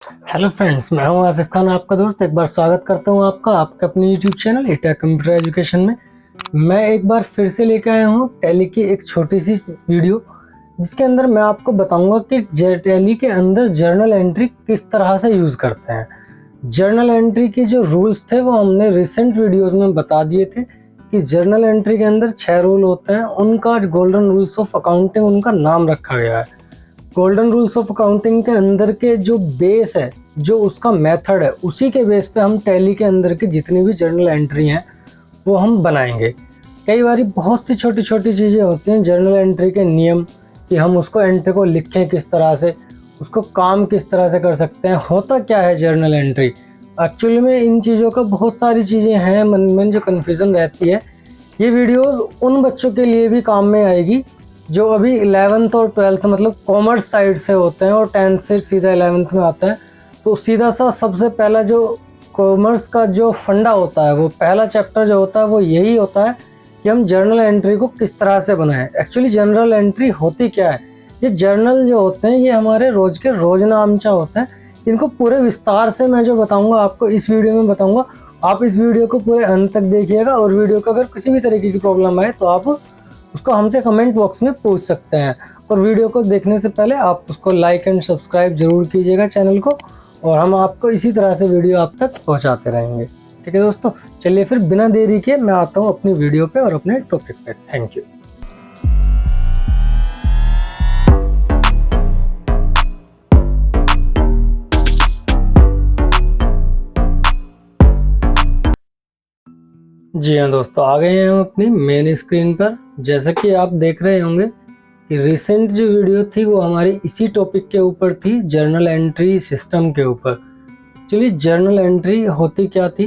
Hello friends, मैं हूं आसिफ खान, आपका दोस्त। एक बार स्वागत करता हूं आपका आपके अपने यूट्यूब चैनल एटा कंप्यूटर एजुकेशन में। मैं एक बार फिर से लेकर आया हूं टैली की एक छोटी सी वीडियो, जिसके अंदर मैं आपको बताऊंगा कि टैली के अंदर जर्नल एंट्री किस तरह से यूज़ करते हैं। जर्नल एंट्री के जो रूल्स थे वो हमने रिसेंट वीडियोज़ में बता दिए थे कि जर्नल एंट्री के अंदर 6 रूल होते हैं। उनका गोल्डन रूल्स ऑफ अकाउंटिंग उनका नाम रखा गया है। गोल्डन रूल्स ऑफ अकाउंटिंग के अंदर के जो बेस है, जो उसका मेथड है, उसी के बेस पे हम टैली के अंदर की जितनी भी जर्नल एंट्री हैं वो हम बनाएंगे। कई बार बहुत सी छोटी छोटी चीज़ें होती हैं जर्नल एंट्री के नियम, कि हम उसको एंट्री को लिखें किस तरह से, उसको काम किस तरह से कर सकते हैं, होता क्या है जर्नल एंट्री। एक्चुअली में इन चीज़ों का बहुत सारी चीज़ें हैं मन में जो कन्फ्यूज़न रहती है। ये वीडियोज़ उन बच्चों के लिए भी काम में आएगी जो अभी 11th और 12th मतलब कॉमर्स साइड से होते हैं और 10th से सीधा 11th में आते हैं। तो सीधा सा सबसे पहला जो कॉमर्स का जो फंडा होता है, वो पहला चैप्टर जो होता है वो यही होता है कि हम जर्नल एंट्री को किस तरह से बनाएं। एक्चुअली जर्नल एंट्री होती क्या है, ये जर्नल जो होते हैं ये हमारे रोज के रोजनामचा होते हैं। इनको पूरे विस्तार से मैं जो बताऊंगा आपको इस वीडियो में बताऊंगा। आप इस वीडियो को पूरे अंत तक देखिएगा, और वीडियो को अगर किसी भी तरीके की प्रॉब्लम आए तो आप उसको हमसे कमेंट बॉक्स में पूछ सकते हैं। और वीडियो को देखने से पहले आप उसको लाइक एंड सब्सक्राइब जरूर कीजिएगा चैनल को, और हम आपको इसी तरह से वीडियो आप तक पहुंचाते रहेंगे। ठीक है दोस्तों, चलिए फिर बिना देरी के मैं आता हूं अपनी वीडियो पे और अपने टॉपिक पे। Thank you. जी हाँ दोस्तों, आ गए हैं हम अपनी मेन स्क्रीन पर। जैसा कि आप देख रहे होंगे कि रिसेंट जो वीडियो थी वो हमारी इसी टॉपिक के ऊपर थी, जर्नल एंट्री सिस्टम के ऊपर। चलिए, जर्नल एंट्री होती क्या थी,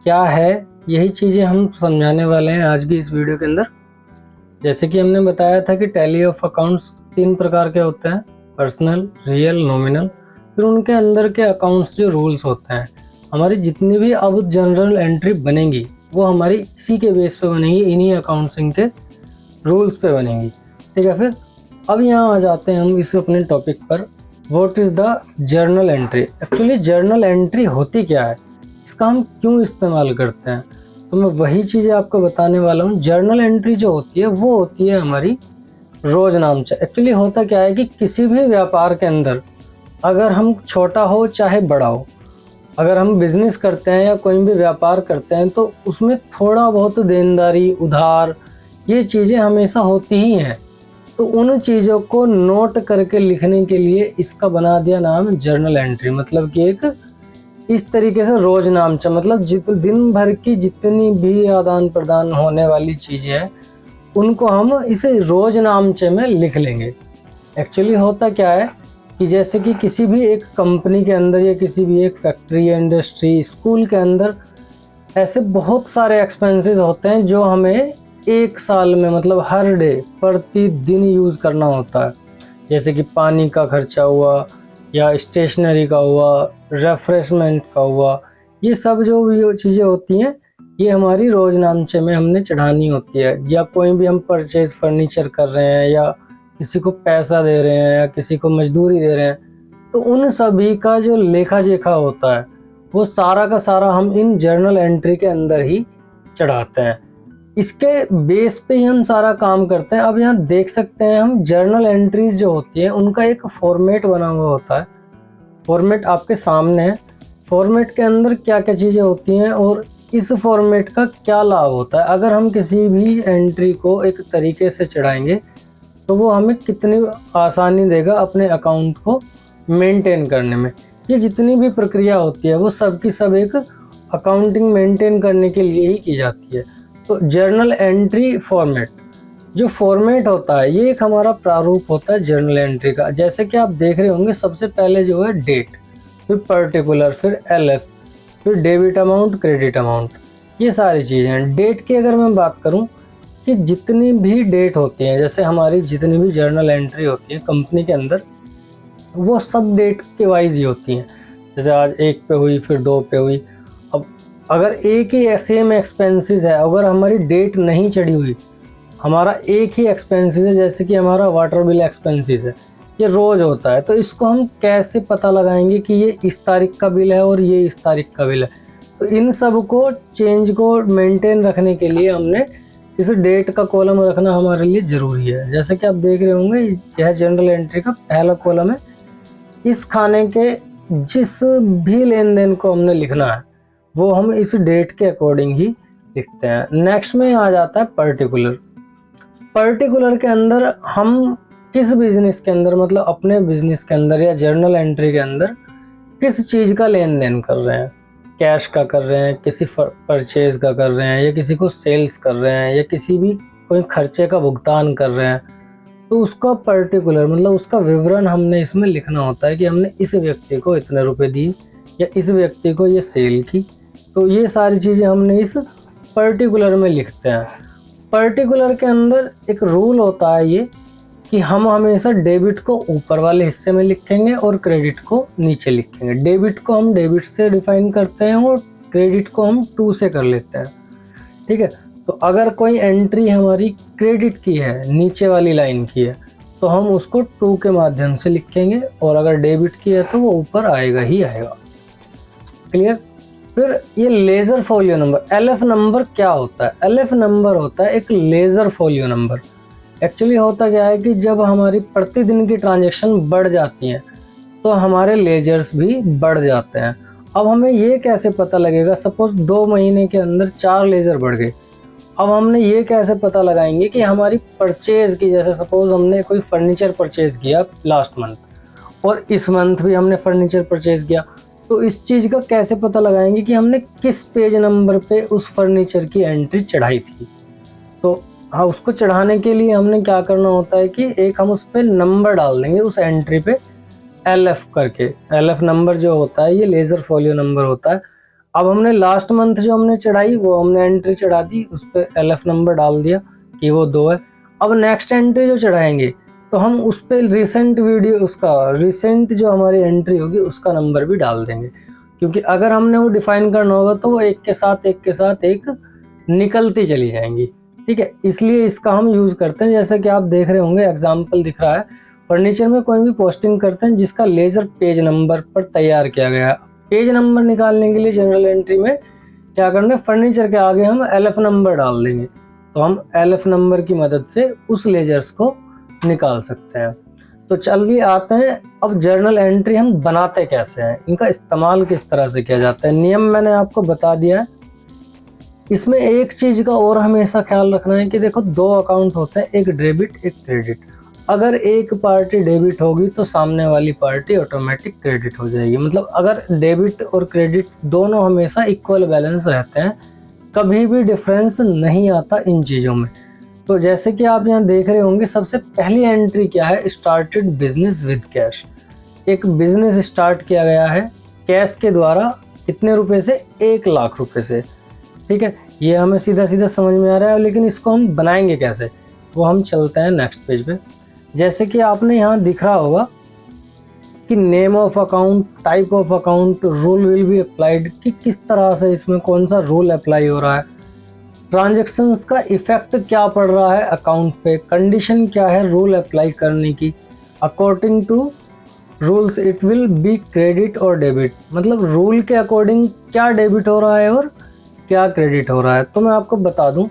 क्या है, यही चीज़ें हम समझाने वाले हैं आज की इस वीडियो के अंदर। जैसे कि हमने बताया था कि टैली ऑफ अकाउंट्स 3 प्रकार के होते हैं, पर्सनल, रियल, नॉमिनल। फिर उनके अंदर के अकाउंट्स जो रूल्स होते हैं, हमारी जितनी भी अब जनरल एंट्री बनेंगी वो हमारी इसी के बेस पे बनेंगी, इन्हीं अकाउंटिंग के रूल्स पे बनेंगी। ठीक है, फिर अब यहाँ आ जाते हैं हम इस अपने टॉपिक पर। What is the journal entry. Actually journal entry होती क्या है, इसका हम क्यों इस्तेमाल करते हैं, तो मैं वही चीज़ें आपको बताने वाला हूँ। जर्नल एंट्री जो होती है वो होती है हमारी रोजनामचा। एक्चुअली होता क्या है कि किसी भी व्यापार के अंदर, अगर हम छोटा हो चाहे बड़ा हो, अगर हम बिजनेस करते हैं या कोई भी व्यापार करते हैं, तो उसमें थोड़ा बहुत देनदारी, उधार, ये चीज़ें हमेशा होती ही हैं। तो उन चीज़ों को नोट करके लिखने के लिए इसका बना दिया नाम जर्नल एंट्री। मतलब कि एक इस तरीके से रोजनामचा, मतलब दिन भर की जितनी भी आदान प्रदान होने वाली चीज़ें हैं उनको हम इसे रोजनामचे में लिख लेंगे। एक्चुअली होता क्या है कि जैसे कि किसी भी एक कंपनी के अंदर या किसी भी एक फैक्ट्री या इंडस्ट्री, स्कूल के अंदर ऐसे बहुत सारे एक्सपेंसेस होते हैं जो हमें एक साल में, मतलब हर डे, प्रतिदिन यूज़ करना होता है। जैसे कि पानी का खर्चा हुआ, या स्टेशनरी का हुआ, रेफ्रेशमेंट का हुआ, ये सब जो भी चीज़ें होती हैं ये हमारी रोजनामचे में हमने चढ़ानी होती है। या कोई भी हम परचेज फर्नीचर कर रहे हैं, या किसी को पैसा दे रहे हैं, या किसी को मजदूरी दे रहे हैं, तो उन सभी का जो लेखा जोखा होता है वो सारा का सारा हम इन जर्नल एंट्री के अंदर ही चढ़ाते हैं। इसके बेस पे ही हम सारा काम करते हैं। अब यहाँ देख सकते हैं हम जर्नल एंट्रीज जो होती है उनका एक फॉर्मेट बना हुआ होता है। फॉर्मेट आपके सामने है। फॉर्मेट के अंदर क्या क्या चीज़ें होती हैं और इस फॉर्मेट का क्या लाभ होता है। अगर हम किसी भी एंट्री को एक तरीके से चढ़ाएंगे तो वो हमें कितनी आसानी देगा अपने अकाउंट को मेंटेन करने में। ये जितनी भी प्रक्रिया होती है वो सब की सब एक अकाउंटिंग मेंटेन करने के लिए ही की जाती है। तो जर्नल एंट्री फॉर्मेट, जो फॉर्मेट होता है ये एक हमारा प्रारूप होता है जर्नल एंट्री का। जैसे कि आप देख रहे होंगे, सबसे पहले जो है डेट, फिर पर्टिकुलर, फिर एलएफ, फिर डेबिट अमाउंट, क्रेडिट अमाउंट, ये सारी चीज़ें हैं। डेट की अगर मैं बात करूं कि जितनी भी डेट होती है, जैसे हमारी जितनी भी जर्नल एंट्री होती है कंपनी के अंदर, वो सब डेट के वाइज ही होती हैं। जैसे आज 1 पे हुई, फिर 2 पे हुई। अब अगर एक ही सेम एक्सपेंसेस है, अगर हमारी डेट नहीं चढ़ी हुई, हमारा एक ही एक्सपेंसेस है, जैसे कि हमारा वाटर बिल एक्सपेंसेस है, ये रोज होता है। तो इसको हम कैसे पता लगाएंगे कि ये इस तारीख का बिल है और ये इस तारीख का बिल है। तो इन सब को चेंज को मेंटेन रखने के लिए हमने इस डेट का कॉलम रखना हमारे लिए ज़रूरी है। जैसे कि आप देख रहे होंगे, यह जनरल एंट्री का पहला कॉलम है। इस खाने के जिस भी लेन देन को हमने लिखना है वो हम इस डेट के अकॉर्डिंग ही लिखते हैं। नेक्स्ट में आ जाता है पर्टिकुलर। पर्टिकुलर के अंदर हम किस बिजनेस के अंदर, मतलब अपने बिजनेस के अंदर या जर्नल एंट्री के अंदर किस चीज़ का लेन देन कर रहे हैं, कैश का कर रहे हैं, किसी परचेज का कर रहे हैं, या किसी को सेल्स कर रहे हैं, या किसी भी कोई खर्चे का भुगतान कर रहे हैं, तो उसका पर्टिकुलर मतलब उसका विवरण हमने इसमें लिखना होता है कि हमने इस व्यक्ति को इतने रुपए दिए या इस व्यक्ति को ये सेल की। तो ये सारी चीज़ें हमने इस पर्टिकुलर में लिखते हैं। पर्टिकुलर के अंदर एक रूल होता है ये कि हम हमेशा डेबिट को ऊपर वाले हिस्से में लिखेंगे और क्रेडिट को नीचे लिखेंगे। डेबिट को हम डेबिट से डिफाइन करते हैं और क्रेडिट को हम टू से कर लेते हैं, ठीक है। तो अगर कोई एंट्री हमारी क्रेडिट की है, नीचे वाली लाइन की है, तो हम उसको टू के माध्यम से लिखेंगे, और अगर डेबिट की है तो वो ऊपर आएगा ही आएगा। क्लियर। फिर ये ledger folio number, LF number क्या होता है? LF नंबर होता है एक लेजर फोलियो नंबर। एक्चुअली होता क्या है कि जब हमारी प्रतिदिन की ट्रांजैक्शन बढ़ जाती हैं तो हमारे लेजर्स भी बढ़ जाते हैं। अब हमें ये कैसे पता लगेगा, सपोज 2 महीने के अंदर 4 लेजर बढ़ गए। अब हमने ये कैसे पता लगाएंगे कि हमारी परचेज की, जैसे सपोज हमने कोई फर्नीचर परचेज किया लास्ट मंथ और इस मंथ भी हमने फर्नीचर परचेज किया, तो इस चीज़ का कैसे पता लगाएंगे कि हमने किस पेज नंबर पे उस फर्नीचर की एंट्री चढ़ाई थी। तो हाँ, उसको चढ़ाने के लिए हमने क्या करना होता है कि एक हम उस पर नंबर डाल देंगे उस एंट्री पे LF करके। LF नंबर जो होता है ये लेजर फोलियो नंबर होता है। अब हमने लास्ट मंथ जो हमने चढ़ाई वो हमने एंट्री चढ़ा दी, उस पर LF नंबर डाल दिया कि वो 2 है। अब नेक्स्ट एंट्री जो चढ़ाएंगे तो हम उस पर रिसेंट वीडियो, उसका रिसेंट जो हमारी एंट्री होगी उसका नंबर भी डाल देंगे, क्योंकि अगर हमने वो डिफाइन करना होगा तो वो एक के साथ एक निकलती चली जाएंगी, ठीक है। इसलिए इसका हम यूज़ करते हैं। जैसे कि आप देख रहे होंगे, एग्जाम्पल दिख रहा है, फर्नीचर में कोई भी पोस्टिंग करते हैं जिसका लेजर पेज नंबर पर तैयार किया गया है। पेज नंबर निकालने के लिए जनरल एंट्री में क्या करना है, फर्नीचर के आगे हम LF नंबर डाल देंगे, तो हम LF नंबर की मदद से उस लेजर्स को निकाल सकते हैं। तो चलिए आते हैं अब जर्नल एंट्री हम बनाते कैसे हैं, इनका इस्तेमाल किस तरह से किया जाता है। नियम मैंने आपको बता दिया है। इसमें एक चीज़ का और हमेशा ख्याल रखना है कि देखो 2 अकाउंट होते हैं, एक डेबिट एक क्रेडिट। अगर एक पार्टी डेबिट होगी तो सामने वाली पार्टी ऑटोमेटिक क्रेडिट हो जाएगी। मतलब अगर डेबिट और क्रेडिट दोनों हमेशा इक्वल बैलेंस रहते हैं, कभी भी डिफरेंस नहीं आता इन चीज़ों में। तो जैसे कि आप यहाँ देख रहे होंगे, सबसे पहली एंट्री क्या है, स्टार्टेड बिजनेस विद कैश। एक बिजनेस स्टार्ट किया गया है कैश के द्वारा, कितने रुपए से, 1 लाख रुपए से, ठीक है। ये हमें सीधा सीधा समझ में आ रहा है, लेकिन इसको हम बनाएंगे कैसे, वो हम चलते हैं नेक्स्ट पेज पे। जैसे कि आपने यहाँ दिख रहा होगा कि name of account, type of account, rule will be applied, कि किस तरह से इसमें कौन सा रूल अप्लाई हो रहा है, ट्रांजैक्शंस का इफेक्ट क्या पड़ रहा है अकाउंट पे, कंडीशन क्या है रूल अप्लाई करने की, according to rules it will be credit और डेबिट, मतलब रूल के अकॉर्डिंग क्या डेबिट हो रहा है और क्या क्रेडिट हो रहा है। तो मैं आपको बता दूं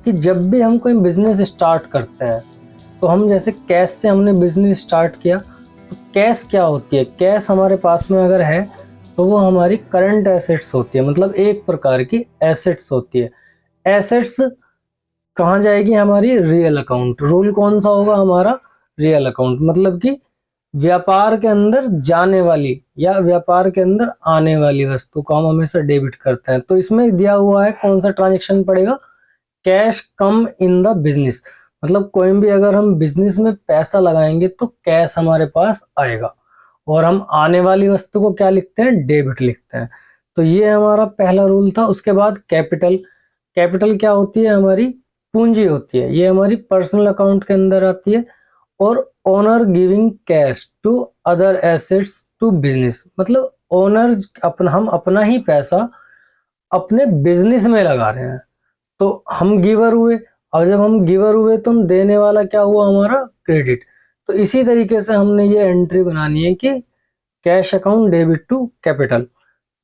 कि जब भी हम कोई बिजनेस स्टार्ट करते हैं तो हम जैसे कैश से हमने बिजनेस स्टार्ट किया, तो कैश क्या होती है, कैश हमारे पास में अगर है तो वो हमारी करंट एसेट्स होती है, मतलब एक प्रकार की एसेट्स होती है। एसेट्स कहाँ जाएगी, हमारी रियल अकाउंट। रूल कौन सा होगा, हमारा रियल अकाउंट, मतलब कि व्यापार के अंदर जाने वाली या व्यापार के अंदर आने वाली वस्तु को हम हमेशा डेबिट करते हैं। तो इसमें दिया हुआ है कौन सा ट्रांजैक्शन पड़ेगा, cash come in the business, मतलब कोई भी अगर हम बिजनेस में पैसा लगाएंगे तो कैश हमारे पास आएगा, और हम आने वाली वस्तु को क्या लिखते हैं, डेबिट लिखते हैं। तो ये हमारा पहला रूल था। उसके बाद कैपिटल, कैपिटल क्या होती है, हमारी पूंजी होती है, ये हमारी पर्सनल अकाउंट के अंदर आती है। और owner giving cash to other assets to business, मतलब ओनर हम अपना ही पैसा अपने बिजनेस में लगा रहे हैं, तो हम गिवर हुए। और जब हम गिवर हुए तो हम देने वाला क्या हुआ, हमारा क्रेडिट। तो इसी तरीके से हमने ये एंट्री बनानी है कि cash account debit to capital.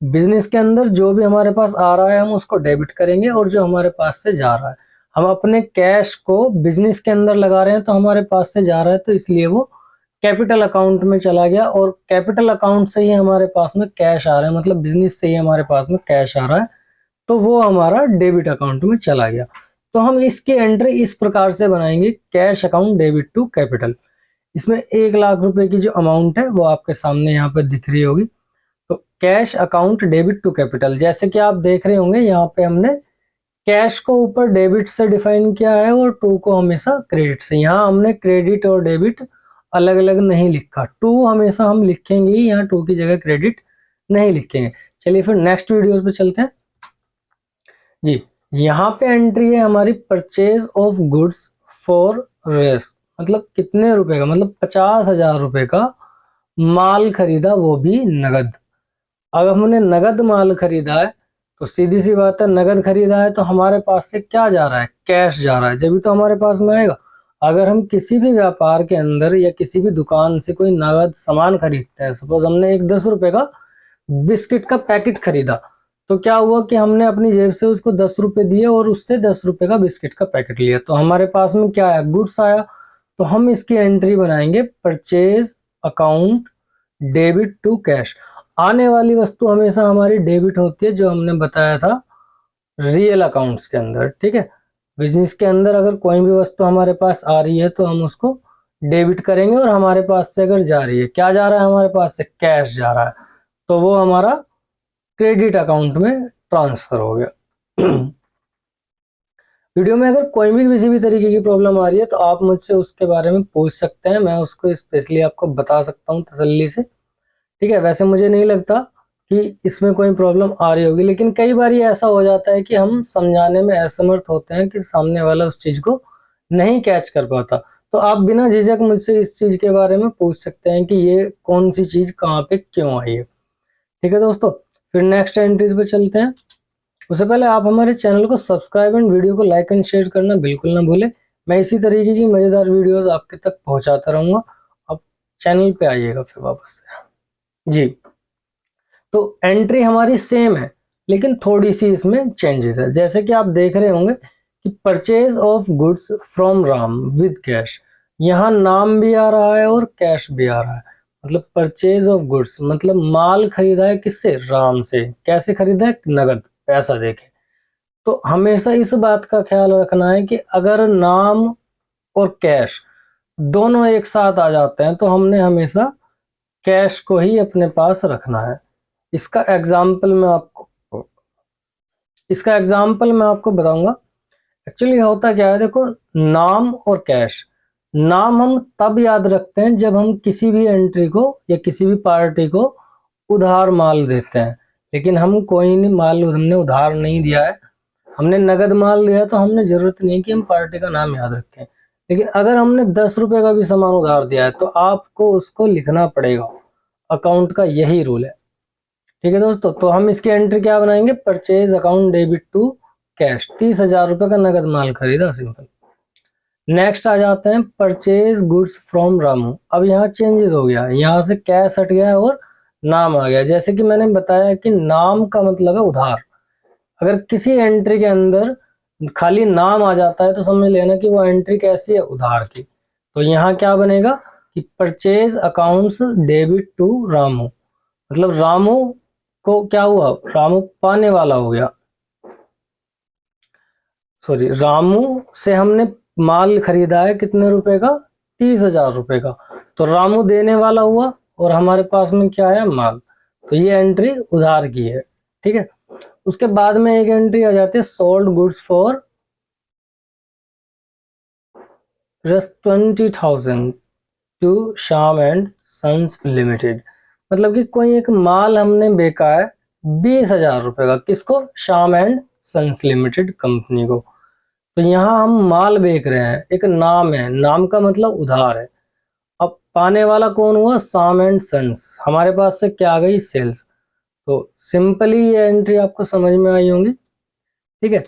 Business के अंदर जो भी हमारे पास आ रहा है हम उसको डेबिट करेंगे, और जो हमारे पास से जा रहा है, हम अपने कैश को बिजनेस के अंदर लगा रहे हैं तो हमारे पास से जा रहा है, तो इसलिए वो कैपिटल अकाउंट में चला गया, और कैपिटल अकाउंट से ही हमारे पास में कैश आ रहा है, मतलब बिजनेस से ही हमारे पास में कैश आ रहा है, तो वो हमारा डेबिट अकाउंट में चला गया। तो हम इसकी एंट्री इस प्रकार से बनाएंगे, cash account debit to capital. इसमें 1 लाख रुपए की जो अमाउंट है वो आपके सामने यहाँ पे दिख रही होगी। तो cash account debit to capital, जैसे कि आप देख रहे होंगे यहाँ पे हमने कैश को ऊपर डेबिट से डिफाइन किया है और टू को हमेशा क्रेडिट से। यहाँ हमने क्रेडिट और डेबिट अलग अलग नहीं लिखा, टू हमेशा हम लिखेंगे ही, यहाँ टू की जगह क्रेडिट नहीं लिखेंगे। चलिए फिर नेक्स्ट वीडियोस पे चलते हैं जी। यहाँ पे एंट्री है हमारी purchase of goods for race, मतलब कितने रुपए का, मतलब 50,000 रुपए का माल खरीदा, वो भी नगद। अगर हमने नगद माल खरीदा है तो सीधी सी बात है, नगद खरीदा है तो हमारे पास से क्या जा रहा है, कैश जा रहा है, जब भी तो हमारे पास में आएगा। अगर हम किसी भी व्यापार के अंदर या किसी भी दुकान से कोई नगद सामान खरीदते हैं, सपोज हमने एक 10 रुपए का बिस्किट का पैकेट खरीदा, तो क्या हुआ कि हमने अपनी जेब से उसको 10 रुपए दिए और उससे 10 रुपए का बिस्किट का पैकेट लिया, तो हमारे पास में क्या आया, गुड्स आया। तो हम इसकी एंट्री बनाएंगे purchase account debit to cash. आने वाली वस्तु हमेशा हमारी डेबिट होती है, जो हमने बताया था रियल अकाउंट्स के अंदर, ठीक है। बिजनेस के अंदर अगर कोई भी वस्तु हमारे पास आ रही है तो हम उसको डेबिट करेंगे, और हमारे पास से अगर जा रही है, क्या जा रहा है हमारे पास से, कैश जा रहा है, तो वो हमारा क्रेडिट अकाउंट में ट्रांसफर हो गया। वीडियो में अगर कोई भी किसी भी तरीके की प्रॉब्लम आ रही है तो आप मुझसे उसके बारे में पूछ सकते हैं, मैं उसको स्पेशली आपको बता सकता हूँ तसल्ली से, ठीक है। वैसे मुझे नहीं लगता कि इसमें कोई प्रॉब्लम आ रही होगी, लेकिन कई बार ये ऐसा हो जाता है कि हम समझाने में असमर्थ होते हैं कि सामने वाला उस चीज को नहीं कैच कर पाता। तो आप बिना झिझक मुझसे इस चीज के बारे में पूछ सकते हैं कि ये कौन सी चीज कहाँ पे क्यों आई है, ठीक है दोस्तों। फिर नेक्स्ट एंट्रीज पे चलते हैं। उससे पहले आप हमारे चैनल को सब्सक्राइब एंड वीडियो को लाइक एंड शेयर करना बिल्कुल ना भूलें। मैं इसी तरीके की मजेदार वीडियोस आपके तक पहुंचाता रहूंगा। आप चैनल पे आइएगा फिर वापस से जी। तो एंट्री हमारी सेम है, लेकिन थोड़ी सी इसमें चेंजेस है। जैसे कि आप देख रहे होंगे कि purchase of goods from Ram with cash, यहाँ नाम भी आ रहा है और कैश भी आ रहा है। मतलब परचेज ऑफ गुड्स मतलब माल खरीदा है किससे, राम से। कैसे खरीदा है, नगद पैसा देके। तो हमेशा इस बात का ख्याल रखना है कि अगर नाम और कैश दोनों एक साथ आ जाते हैं तो हमने हमेशा कैश को ही अपने पास रखना है। इसका एग्जाम्पल मैं आपको बताऊंगा। एक्चुअली होता क्या है, देखो, नाम और कैश, नाम हम तब याद रखते हैं जब हम किसी भी एंट्री को या किसी भी पार्टी को उधार माल देते हैं। लेकिन हम कोई नहीं माल हमने उधार नहीं दिया है, हमने नगद माल दिया, तो हमने जरूरत नहीं कि हम पार्टी का नाम याद रखें। लेकिन अगर हमने 10 रुपए का भी सामान उधार दिया है तो आपको उसको लिखना पड़ेगा, अकाउंट का यही रूल है, ठीक है दोस्तों। तो हम इसकी एंट्री क्या बनाएंगे, purchase account debit to cash. 30,000 रुपए का नगद माल खरीदा, सिंपल। नेक्स्ट आ जाते हैं परचेज गुड्स फ्रॉम रामू। अब यहाँ चेंजेस हो गया, यहाँ से कैश हट गया और नाम आ गया। जैसे कि मैंने बताया कि नाम का मतलब है उधार। अगर किसी एंट्री के अंदर खाली नाम आ जाता है तो समझ लेना कि वो एंट्री कैसी है, उधार की। तो यहाँ क्या बनेगा कि purchase accounts debit to Ramu, मतलब रामू को क्या हुआ, रामू पाने वाला हो गया। सॉरी, रामू से हमने माल खरीदा है कितने रुपए का, 30,000 रुपए का, तो रामू देने वाला हुआ और हमारे पास में क्या है, माल। तो ये एंट्री उधार की है, ठीक है। उसके बाद में एक एंट्री आ जाती है sold goods for 20,000 to Shyam and sons limited. मतलब कि कोई एक माल हमने बेचा है 20,000 रुपए का, किसको, Shyam and sons limited company को। तो यहाँ हम माल बेच रहे हैं, एक नाम है, नाम का मतलब उधार है। अब पाने वाला कौन हुआ, श्याम एंड सन्स, हमारे पास से क्या आ गई, सेल्स। तो सिंपली ये एंट्री आपको समझ में आई होंगी, ठीक है।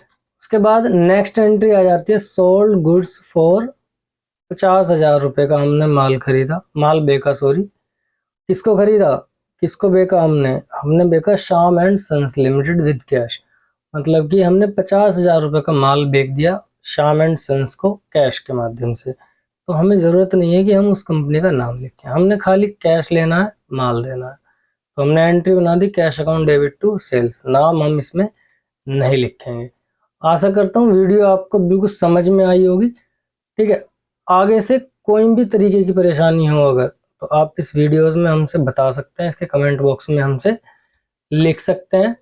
उसके बाद नेक्स्ट एंट्री आ जाती है सोल्ड गुड्स फॉर 50,000 रुपये का हमने माल खरीदा, माल बेचा, सॉरी। किसको खरीदा, किसको बेचा हमने बेचा Shyam and sons limited with cash. मतलब कि हमने 50,000 रुपये का माल बेच दिया श्याम एंड सन्स को कैश के माध्यम से। तो हमें ज़रूरत नहीं है कि हम उस कंपनी का नाम लिखें, हमने खाली कैश लेना है, माल देना है। तो हमने एंट्री बना दी cash account debit to sales, नाम हम इसमें नहीं लिखेंगे। आशा करता हूँ वीडियो आपको बिल्कुल समझ में आई होगी। ठीक है, आगे से कोई भी तरीके की परेशानी हो अगर, तो आप इस वीडियोस में हमसे बता सकते हैं, इसके कमेंट बॉक्स में हमसे लिख सकते हैं।